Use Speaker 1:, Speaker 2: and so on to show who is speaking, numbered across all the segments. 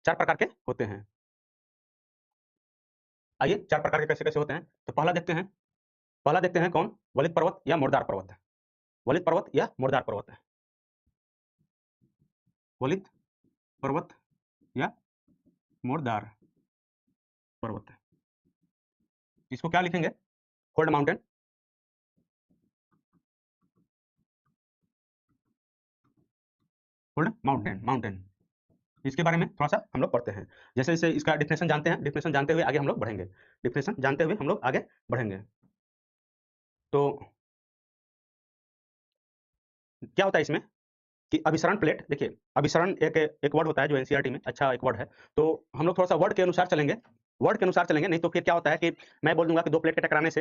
Speaker 1: 4 प्रकार के होते हैं। आइए 4 प्रकार के कैसे-कैसे होते हैं? तो पहला देखते हैं कौन? वलित पर्वत या मुर्दार पर्वत। वलित पर्वत या मुर्दार पर्वत। वलित पर्वत या मुर्दार पर्वत। इसको क्या लिखेंगे? Fold mountain. Fold mountain, mountain. इसके बारे में थोड़ा-सा हम लोग पढ़ते हैं। जैसे-जैसे इसका डेफिनेशन जानते हैं, डेफिनेशन जानते हुए आगे हम लोग बढ़ेंगे। डेफिनेशन जानते हुए हम लोग आगे बढ़ेंगे। तो क्या होता है इसमें कि अभिसरण प्लेट, देखिए अभिसरण एक एक वर्ड होता है जो एनसीईआरटी में अच्छा एक वर्ड है। तो हम लोग थोड़ा-सा वर्ड के अनुसार चलेंगे, वर्ड के अनुसार चलेंगे, नहीं तो फिर क्या होता है कि मैं बोल दूँगा कि 2 प्लेट के टकराने से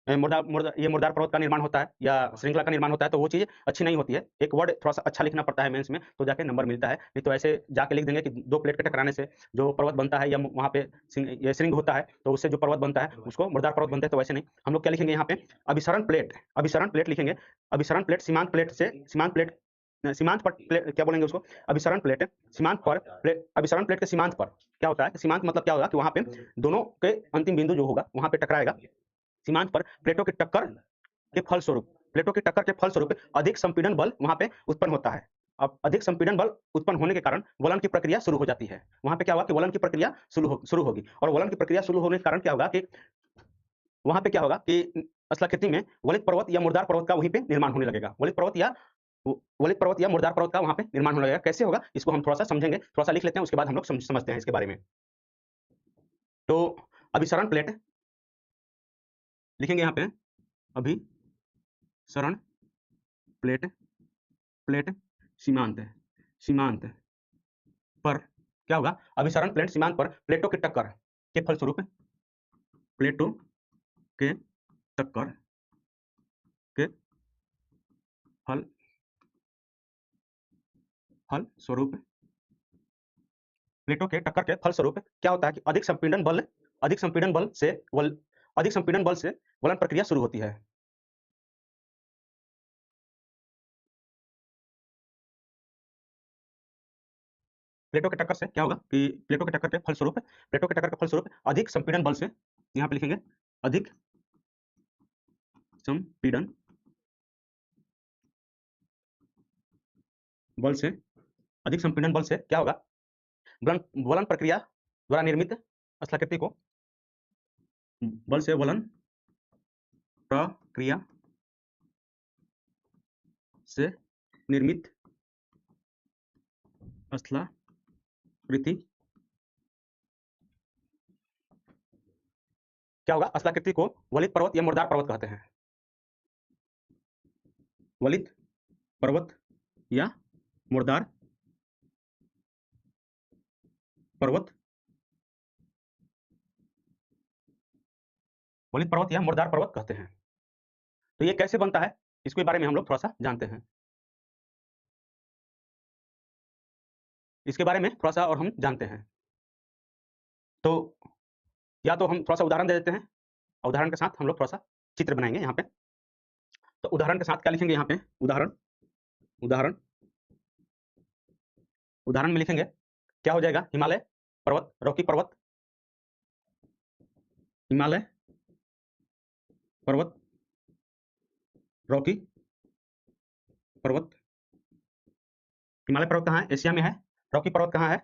Speaker 1: ये मुर्दार पर्वत का निर्माण होता है या श्रृंखला का निर्माण होता है, तो वो चीज़ अच्छी नहीं होती है। एक वर्ड थोड़ा-सा अच्छा लिखना पड़ता है मेंस में, तो जाके नंबर मिलता है। नहीं तो ऐसे जाके लिख देंगे कि 2 प्लेट के टकराने से जो पर्वत बनता है या वहाँ पे ये श्रृंग होता है, तो उससे जो पर्वत बनता है उसको मुर्दार पर्वत बनता है, तो वैसे नहीं। हम लोग क्या लिखेंगे यहाँ पे अभिसरण प्लेट लिखेंगे। अभिसरण प्लेट सीमांत प्लेट सीमांत पर क्या बोलेंगे उसको? अभिसरण प्लेट के सीमांत पर क्या होता है कि सीमांत मतलब क्या होगा कि वहाँ पे दोनों के अंतिम बिंदु जो होगा वहाँ पे टकराएगा। सीमांत पर प्लेटों की टक्कर के फलस्वरूप अधिक संपीड़न बल वहाँ पे उत्पन्न होता है। अब अधिक संपीड़न बल उत्पन्न होने के कारण वलन की प्रक्रिया शुरू हो जाती है। वहाँ पे क्या होगा कि वलन की प्रक्रिया शुरू होगी और वलन की प्रक्रिया शुरू होने के कारण क्या होगा कि वहाँ पे क्या होगा कि स्थलाकृति में वलित पर्वत या मुर्दार पर्वत का वहीं पे निर्माण होने लगेगा। वलित पर्वत या मुर्दार पर्वत का वहाँ पे निर्माण होने लगेगा। कैसे होगा? इसको हम थोड़ा-सा समझेंगे, थोड़ा-सा लिख लेते हैं, उसके बाद हम लोग समझते हैं इसके बारे में। तो अभिसरण प्लेट लिखेंगे यहाँ पे, अभिसरण प्लेट, प्लेट सीमांत पर क्या होगा? अभिसरण प्लेट सीमांत पर प्लेटों की टक्कर के फलस्वरूप प्लेटों के टक्कर के फलस्वरूप प्लेटों के टक्कर के फलस्वरूप क्या होता है कि अधिक संपीड़न बल से वलन प्रक्रिया शुरू होती है। प्लेटों के टक्कर से क्या होगा कि प्लेटों के टक्कर के फलस्वरूप अधिक संपीड़न बल से, यहाँ पे लिखेंगे अधिक संपीड़न बल से, क्या होगा? वलन प्रक्रिया द्वारा निर्मित स्थलाकृति को वलन प्रक्रिया से निर्मित स्थलाकृति क्या होगा? स्थलाकृति को वलित पर्वत या मुर्दार पर्वत कहते हैं। वलित पर्वत या मुर्दार पर्वत, वलित पर्वत या मुर्दार पर्वत कहते हैं। तो ये कैसे बनता है, इसके बारे में हम लोग थोड़ा-सा जानते हैं। इसके बारे में थोड़ा-सा और हम जानते हैं। तो या तो हम थोड़ा-सा उदाहरण दे देते हैं और उदाहरण के साथ हम लोग थोड़ा-सा चित्र बनाएँगे यहाँ पे। तो उदाहरण के साथ क्या लिखेंगे यहाँ पे? उदाहरण उदाहरण में लिखेंगे, क्या हो जाएगा? हिमालय पर्वत, हिमालय पर्वत, रॉकी पर्वत। हिमालय पर्वत कहाँ है? एशिया में है। रॉकी पर्वत कहाँ है?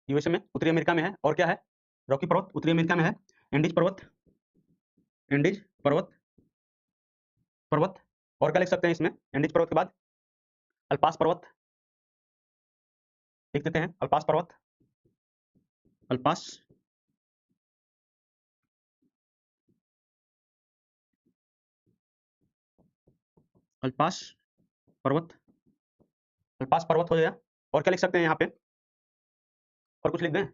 Speaker 1: यूएसए में, उत्तरी अमेरिका में है। और क्या है? रॉकी पर्वत उत्तरी अमेरिका में है। एंडीज पर्वत और क्या लिख सकते हैं इसमें? एंडीज पर्वत के बाद अल्पास पर्वत लिख देते हैं। अल्पास पर्वत, हो गया। और क्या लिख सकते हैं यहाँ पे? और कुछ लिख दें?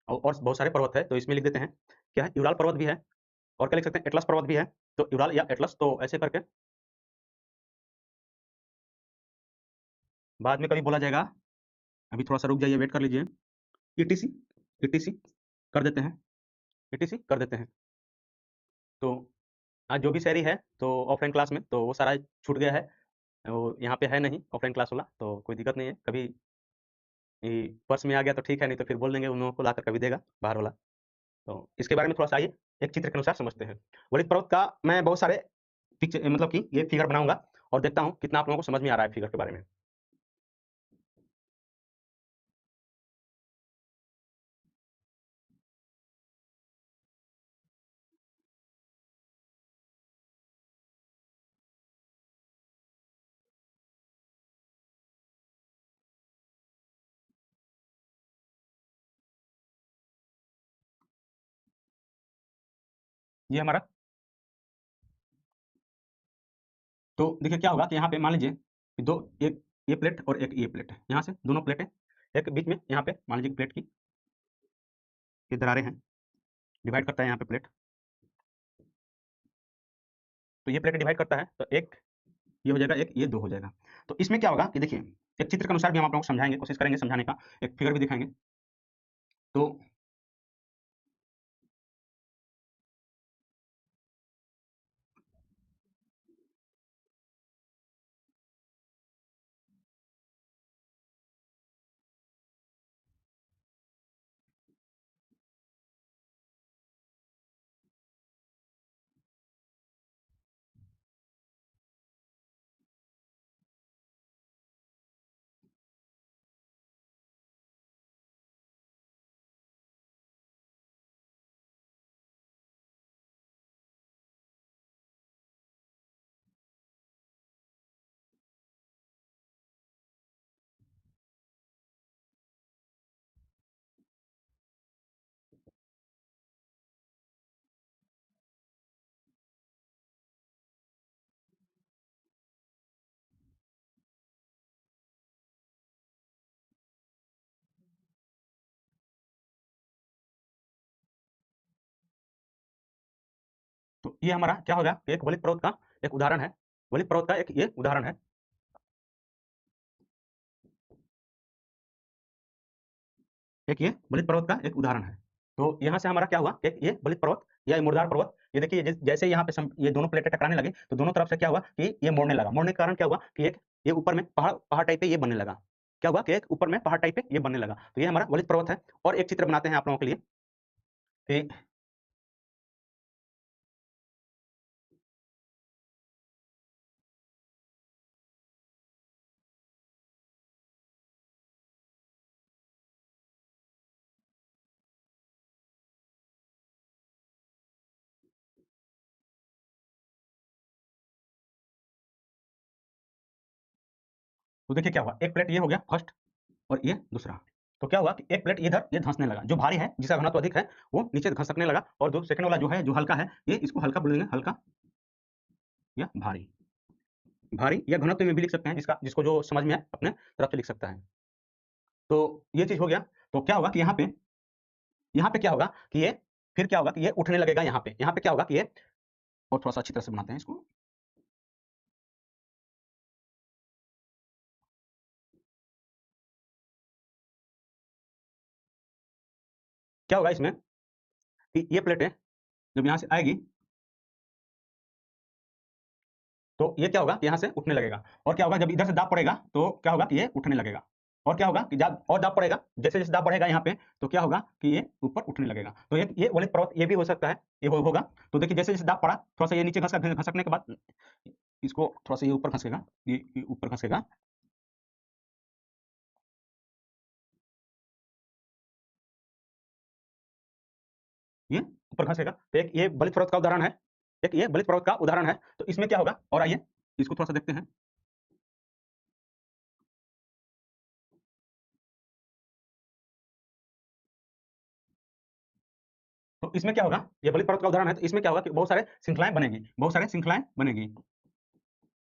Speaker 1: और बहुत सारे पर्वत है, तो इसमें लिख देते हैं। क्या है? यूराल पर्वत भी है। और क्या लिख सकते हैं? एटलस पर्वत भी है। तो यूराल या एटलस, तो ऐसे करके बाद में कभी बोला जाएगा। अभी थोड़ा-सा रुक जाइए, वेट कर लीजिए। ईटीसी ईटीसी कर देते हैं। ईटीसी कर देते हैं। तो आज जो भी शेयरी है, तो ऑफलाइन क्लास में तो वो सारा छूट गया है। वो यहाँ पे है नहीं ऑफलाइन क्लास वाला, तो कोई दिक्कत नहीं है। कभी पर्स में आ गया तो ठीक है, नहीं तो फिर बोल देंगे उन लोगों को लाकर कभी देगा बाहर वाला। तो इसके बारे में थोड़ा सा आइए एक चित्र के अनुसार समझते हैं। वलित पर्वत का मैं बहुत सारे पिक्चर मतलब कि ये फिगर बनाऊंगा और देखता हूँ कितना आप लोगों को समझ में आ रहा है फिगर के बारे में। ये हमारा, तो देखिए क्या होगा कि यहाँ पे मान लीजिए कि दो, एक ये प्लेट और एक ये प्लेट है, यहाँ से दोनों प्लेटें, एक बीच में यहाँ पे मान लीजिए प्लेट की ये दरारें हैं, डिवाइड करता है यहाँ पे प्लेट, तो ये प्लेट डिवाइड करता है, तो एक ये हो जाएगा, एक ये दो हो जाएगा। तो इसमें क्या होगा कि देखिए एक चित्र के अनुसार भी हम आप लोगों को समझाएंगे, कोशिश करेंगे समझाने का, एक फिगर भी दिखाएंगे। तो ये हमारा क्या होगा, एक वलित पर्वत का एक उदाहरण है, वलित पर्वत का एक ये उदाहरण है, एक ये बलित पर्वत का एक उदाहरण है। तो यहाँ से हमारा क्या हुआ, एक ये बलित पर्वत या मुर्दार पर्वत, ये देखिए जैसे यहाँ पे ये दोनों प्लेटें टकराने लगे तो दोनों तरफ से क्या हुआ कि ये मोड़ने लगा, मोड़ने के कारण क्या हुआ कि एक ये ऊपर में पहाड़ पहाड़ टाइप पे ये बनने लगा, क्या हुआ कि एक ऊपर में पहाड़ टाइप पे ये बनने लगा। तो ये हमारा बलित पर्वत है। और एक चित्र बनाते हैं आप लोगों के लिए कि तो देखिए क्या हुआ, एक प्लेट ये हो गया फर्स्ट और ये दूसरा। तो क्या हुआ कि एक प्लेट इधर ये धंसने लगा, जो भारी है जिसका घनत्व अधिक है वो नीचे घसकने लगा, और जो सेकंड वाला जो है जो हल्का है ये इसको हल्का बोलेंगे, हल्का या भारी। भारी या घनत्व में भी लिख सकते हैं, जिसका जिसको जो समझ में आए अपने तरफ से लिख सकता है। तो ये चीज हो गया। तो क्या होगा कि यहाँ पे क्या होगा कि ये फिर क्या होगा कि ये उठने लगेगा, यहाँ पे क्या होगा कि ये, और थोड़ा सा अच्छी तरह से बनाते हैं इसको। क्या होगा इसमें कि ये प्लेटें जब यहाँ से आएगी तो ये क्या होगा कि यहाँ से उठने लगेगा, और क्या होगा जब इधर से दाब पड़ेगा तो क्या होगा कि ये उठने लगेगा, और क्या होगा कि जब और दाब पड़ेगा, जैसे जैसे दाब बढ़ेगा यहाँ पे तो क्या होगा कि ये ऊपर उठने लगेगा। तो ये वलित पर्वत ये भी हो सकता है, ये होगा। तो देखिए जैसे जैसे दाब पड़ा थोड़ा सा ये नीचे घसकने के बाद इसको थोड़ा सा ये ऊपर खसकेगा, ये ऊपर खसकेगा, ये ऊपर खसेगा। तो एक ये बलित पर्वत का उदाहरण है, एक ये बलित पर्वत का उदाहरण है। तो इसमें क्या होगा, और आइए इसको थोड़ा सा देखते हैं। तो इसमें क्या होगा, ये बलित पर्वत का उदाहरण है, तो इसमें क्या होगा कि बहुत सारे श्रृंखलाएं बनेगी, बहुत सारे श्रृंखलाएं बनेगी,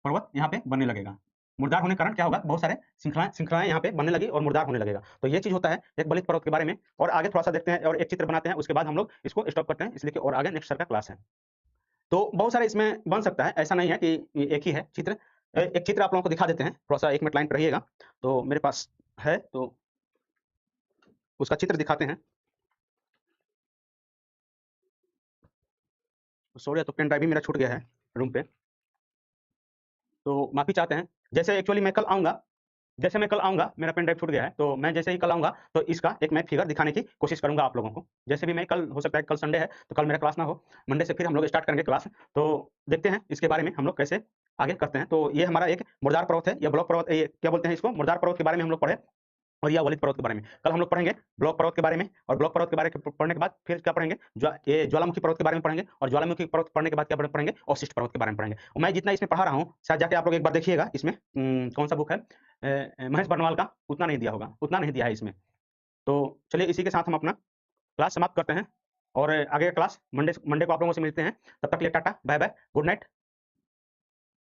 Speaker 1: पर्वत यहाँ पे बनने लगेगा। मुर्दार होने के कारण क्या होगा, बहुत सारे श्रृंखलाएं श्रृंखलाएं यहाँ पे बनने लगी और मुर्दार होने लगेगा। तो ये चीज होता है एक बलित पर्वत के बारे में। और आगे थोड़ा सा देखते हैं और एक चित्र बनाते हैं, उसके बाद हम लोग इसको स्टॉप करते हैं, इसलिए कि और आगे नेक्स्ट सर का क्लास है। तो बहुत सारे इसमें बन सकता है, ऐसा नहीं है कि ये एक ही है चित्र। एक चित्र आप लोगों को दिखा देते हैं, थोड़ा सा 1 मिनट लाइन पर रहिएगा। तो मेरे पास है, तो उसका चित्र दिखाते हैं। सॉरी, तो पेन ड्राइव भी मेरा छूट गया है रूम पे, तो माफी चाहते हैं। जैसे एक्चुअली मैं कल आऊंगा, जैसे मैं कल आऊँगा, मेरा पेन ड्राइव छूट गया है, तो मैं जैसे ही कल आऊँगा, तो इसका एक मैं फिगर दिखाने की कोशिश करूँगा आप लोगों को। जैसे भी मैं कल हो सकता है कल संडे है, तो कल मेरा क्लास ना हो, मंडे से फिर हम लोग स्टार्ट करेंगे क्लास। तो देखते हैं इसके बारे में हम लोग कैसे आगे करते हैं। तो ये हमारा एक मुर्दार पर्वत है, या ब्लॉक पर्वत, ये क्या बोलते हैं इसको? मुर्दार पर्वत के बारे में हम लोग पढ़े। और या वलित पर्वत के बारे में। कल हम लोग पढ़ेंगे ब्लॉक पर्वत के बारे में, और ब्लॉक पर्वत के बारे में पढ़ने के बाद फिर क्या पढ़ेंगे? ये ज्वालामुखी पर्वत के बारे में पढ़ेंगे, और ज्वालामुखी पर्वत पढ़ने के बाद क्या पढ़ेंगे? अवशिष्ट पर्वत के बारे में पढ़ेंगे। और मैं जितना इसमें पढ़ा रहा हूँ, शायद जाके आप लोग एक बार देखिएगा इसमें, कौन-सा बुक है? महेश बर्नवाल का, उतना नहीं दिया होगा, उतना नहीं दिया है इसमें। तो चलिए इसी के साथ हम अपना क्लास समाप्त करते हैं, और आगे का क्लास मंडे मंडे को आप लोगों से मिलते हैं। तब तक के लिए टाटा, बाय-बाय, गुड नाइट।